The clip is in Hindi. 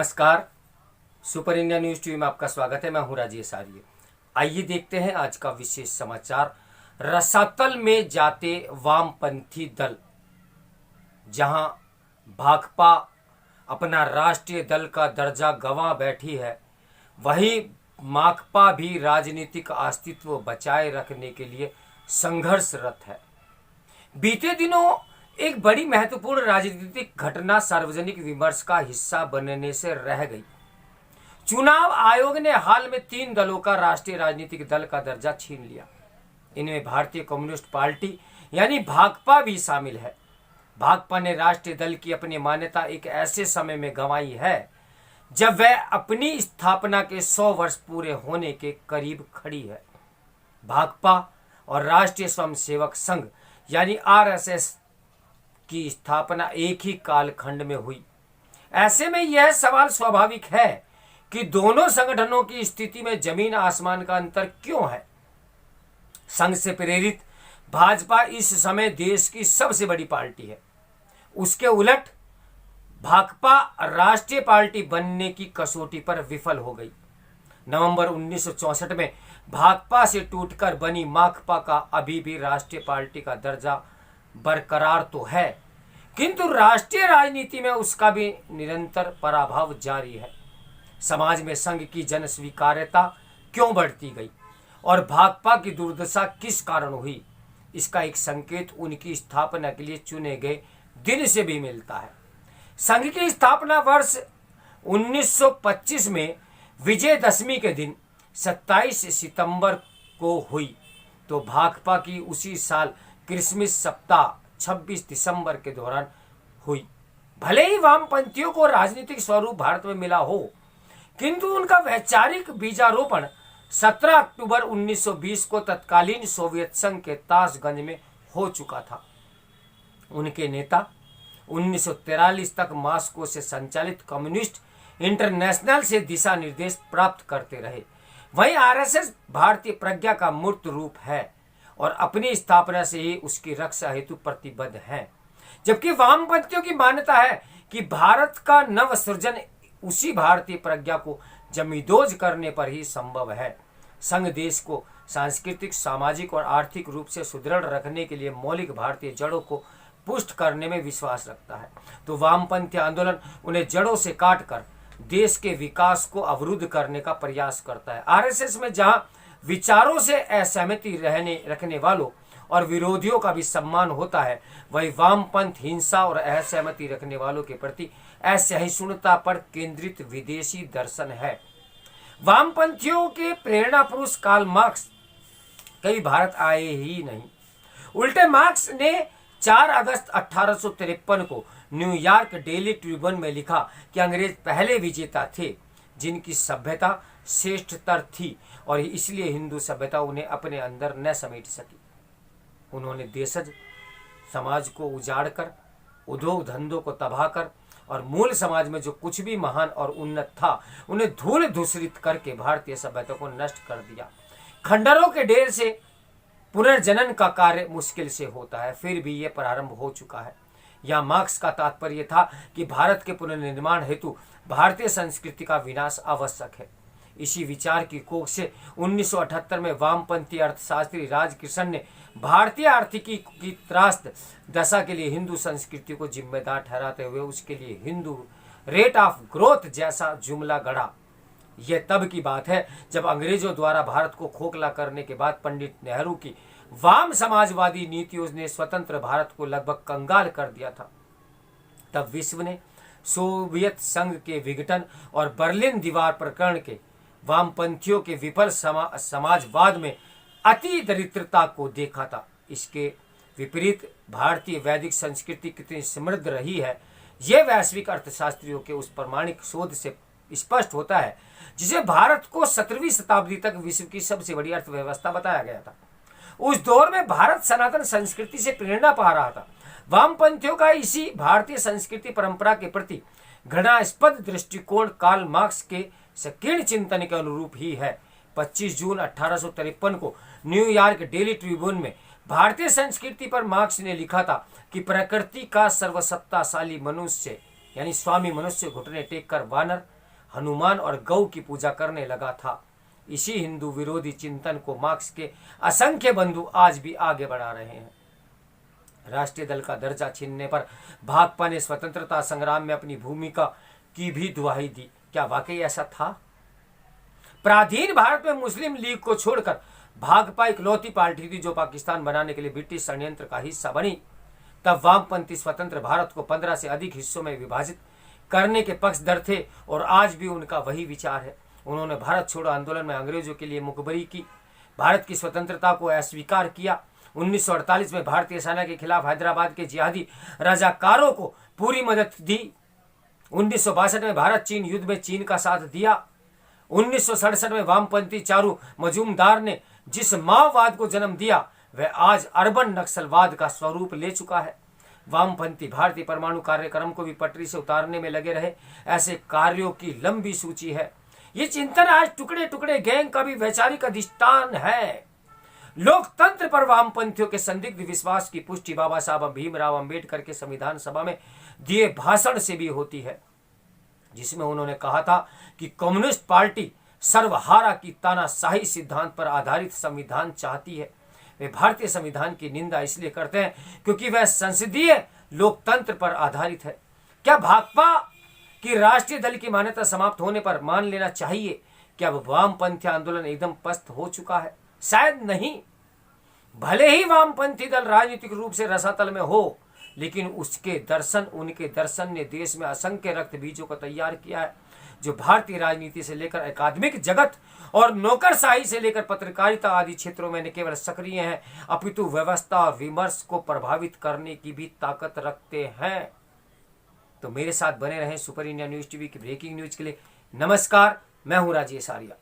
नमस्कार। सुपर इंडिया न्यूज टीवी में आपका स्वागत है। मैं हूं राजेश आर्य। आइए देखते हैं आज का विशेष समाचार। रसातल में जाते वामपंथी दल। जहां भाकपा अपना राष्ट्रीय दल का दर्जा गंवा बैठी है, वहीं माकपा भी राजनीतिक अस्तित्व बचाए रखने के लिए संघर्षरत है। बीते दिनों एक बड़ी महत्वपूर्ण राजनीतिक घटना सार्वजनिक विमर्श का हिस्सा बनने से रह गई। चुनाव आयोग ने हाल में 3 दलों का राष्ट्रीय राजनीतिक दल का दर्जा छीन लिया। इनमें भारतीय कम्युनिस्ट पार्टी यानी भाकपा भी शामिल है। भाकपा ने राष्ट्रीय दल की अपनी मान्यता एक ऐसे समय में गंवाई है जब वह अपनी स्थापना के 100 वर्ष पूरे होने के करीब खड़ी है। भाकपा और राष्ट्रीय स्वयंसेवक संघ यानी आरएसएस की स्थापना एक ही कालखंड में हुई। ऐसे में यह सवाल स्वाभाविक है कि दोनों संगठनों की स्थिति में जमीन आसमान का अंतर क्यों है। संघ से प्रेरित भाजपा इस समय देश की सबसे बड़ी पार्टी है। उसके उलट भाकपा राष्ट्रीय पार्टी बनने की कसौटी पर विफल हो गई। नवंबर 1964 में भाकपा से टूटकर बनी माकपा का अभी भी राष्ट्रीय पार्टी का दर्जा बरकरार तो है, किंतु राष्ट्रीय राजनीति में उसका भी निरंतर पराभव जारी है। समाज में संघ की जन स्वीकार्यता क्यों बढ़ती गई और भाकपा की दुर्दशा किस कारण हुई, इसका एक संकेत उनकी स्थापना के लिए चुने गए दिन से भी मिलता है। संघ की स्थापना वर्ष 1925 में विजयदशमी के दिन 27 सितंबर को हुई, तो भाकपा की उसी साल क्रिसमस सप्ताह 26 दिसंबर के दौरान हुई। भले ही वामपंथियों को राजनीतिक स्वरूप भारत में मिला हो, किंतु उनका वैचारिक बीजारोपण 17 अक्टूबर 1920 को तत्कालीन सोवियत संघ के ताशगंज में हो चुका था। उनके नेता 1943 तक मॉस्को से संचालित कम्युनिस्ट इंटरनेशनल से दिशा निर्देश प्राप्त करते रहे। वहीं आरएसएस भारतीय प्रज्ञा का मूर्त रूप है और अपनी स्थापना से ही उसकी रक्षा हेतु प्रतिबद्ध है, जबकि वामपंथियों की मान्यता है कि भारत का नव सृजन उसी भारतीय प्रज्ञा को जमींदोज करने पर ही संभव है। संघ देश को सांस्कृतिक, सामाजिक और आर्थिक रूप से सुदृढ़ रखने के लिए मौलिक भारतीय जड़ों को पुष्ट करने में विश्वास रखता है, तो वामपंथी आंदोलन उन्हें जड़ों से काटकर देश के विकास को अवरुद्ध करने का प्रयास करता है। आरएसएस में जहां विचारों से असहमति रखने वालों और विरोधियों का भी सम्मान होता है, वही वामपंथ हिंसा और असहमति रखने वालों के प्रति असहिष्णुता पर केंद्रित विदेशी दर्शन है। वामपंथियों के प्रेरणा पुरुष कार्ल मार्क्स कभी भारत आए ही नहीं। उल्टे मार्क्स ने 4 अगस्त 1853 को न्यूयॉर्क डेली ट्रिब्यून में लिखा कि अंग्रेज पहले विजेता थे जिनकी सभ्यता श्रेष्ठतर थी और इसलिए हिंदू सभ्यता उन्हें अपने अंदर न समेट सकी। उन्होंने देशज समाज को उजाड़ कर, उद्योग धंधों को तबाह कर और मूल समाज में जो कुछ भी महान और उन्नत था उन्हें धूल धूसरित करके भारतीय सभ्यता को नष्ट कर दिया। खंडरों के ढेर से पुनर्जनन का कार्य मुश्किल से होता है, फिर भी यह प्रारंभ हो चुका है। यह मार्क्स का तात्पर्य था कि भारत के पुनर्निर्माण हेतु भारतीय संस्कृति का विनाश आवश्यक है। इसी विचार की कोख से 1978 में वामपंथी अर्थशास्त्री राजकृष्ण ने भारतीय आर्थिकी की त्रास्त दशा के लिए हिंदू संस्कृति को जिम्मेदार ठहराते हुए उसके लिए हिंदू रेट ऑफ ग्रोथ जैसा जुमला गढ़ा। यह तब की बात है जब अंग्रेजों द्वारा भारत को खोखला करने के बाद पंडित नेहरू की वाम समाजवादी नीतियों ने स्वतंत्र भारत को लगभग कंगाल कर दिया था। तब विश्व ने सोवियत संघ के विघटन और बर्लिन दीवार प्रकरण के वामपंथियों के विफल समाजवाद में अति दरिद्रता को देखा था। इसके विपरीत भारतीय वैदिक संस्कृति कितनी समृद्ध रही है, यह वैश्विक अर्थशास्त्रियों के उस प्रमाणिक शोध से स्पष्ट होता है जिसे भारत को 17वीं शताब्दी तक विश्व की सबसे बड़ी अर्थव्यवस्था बताया गया था। उस दौर में भारत सनातन संस्कृति से प्रेरणा पा रहा था। वामपंथियों का इसी भारतीय संस्कृति परंपरा के प्रति घृणास्पद दृष्टिकोण कार्ल मार्क्स के संकीर्ण चिंतन के अनुरूप ही है। 25 जून 1853 को न्यूयॉर्क डेली ट्रिब्यून में भारतीय संस्कृति पर मार्क्स ने लिखा था कि प्रकृति का सर्वसत्ताशाली मनुष्य यानी स्वामी मनुष्य घुटने टेक कर वानर हनुमान और गौ की पूजा करने लगा था। इसी हिंदू विरोधी चिंतन को मार्क्स के असंख्य बंधु आज भी आगे बढ़ा रहे हैं। राष्ट्रीय दल का दर्जा छीनने पर भाकपा ने स्वतंत्रता संग्राम में अपनी भूमिका की भी दुहाई दी। क्या वाकई ऐसा था? पराधीन भारत में मुस्लिम लीग को छोड़कर भाकपा इकलौती पार्टी थी जो पाकिस्तान बनाने के लिए ब्रिटिश षड्यंत्र का हिस्सा बनी। तब वामपंथी स्वतंत्र भारत को 15 से अधिक हिस्सों में विभाजित करने के पक्षधर थे और आज भी उनका वही विचार है। उन्होंने भारत छोड़ो आंदोलन में अंग्रेजों के लिए मुखबरी की, भारत की स्वतंत्रता को अस्वीकार किया। 1948 में भारतीय सेना के खिलाफ हैदराबाद के जिहादी रजाकारों को पूरी मदद दी। 1962 में भारत चीन युद्ध में चीन का साथ दिया। 1967 में वामपंथी चारू मजूमदार ने जिस माओवाद को जन्म दिया वह आज अर्बन नक्सलवाद का स्वरूप ले चुका है। वामपंथी भारतीय परमाणु कार्यक्रम को भी पटरी से उतारने में लगे रहे। ऐसे कार्यों की लंबी सूची है। ये चिंतन आज टुकड़े टुकड़े गैंग का भी वैचारिक अधिष्ठान है। लोकतंत्र पर वामपंथियों के संदिग्ध विश्वास की पुष्टि बाबा साहब भीमराव अंबेडकर के संविधान सभा में दिए भाषण से भी होती है, जिसमें उन्होंने कहा था कि कम्युनिस्ट पार्टी सर्वहारा की तानाशाही सिद्धांत पर आधारित संविधान चाहती है। वे भारतीय संविधान की निंदा इसलिए करते हैं क्योंकि वह संसदीय लोकतंत्र पर आधारित है। क्या भाकपा की राष्ट्रीय दल की मान्यता समाप्त होने पर मान लेना चाहिए कि अब वामपंथी आंदोलन एकदम पस्त हो चुका है? शायद नहीं। भले ही वामपंथी दल राजनीतिक रूप से रसातल में हो, लेकिन उनके दर्शन ने देश में असंख्य रक्त बीजों को तैयार किया है, जो भारतीय राजनीति से लेकर अकादमिक जगत और नौकरशाही से लेकर पत्रकारिता आदि क्षेत्रों में न केवल सक्रिय हैं, अपितु व्यवस्था और विमर्श को प्रभावित करने की भी ताकत रखते हैं। तो मेरे साथ बने रहें सुपर इंडिया न्यूज टीवी की ब्रेकिंग न्यूज के लिए। नमस्कार, मैं हूं राजेश आर्या।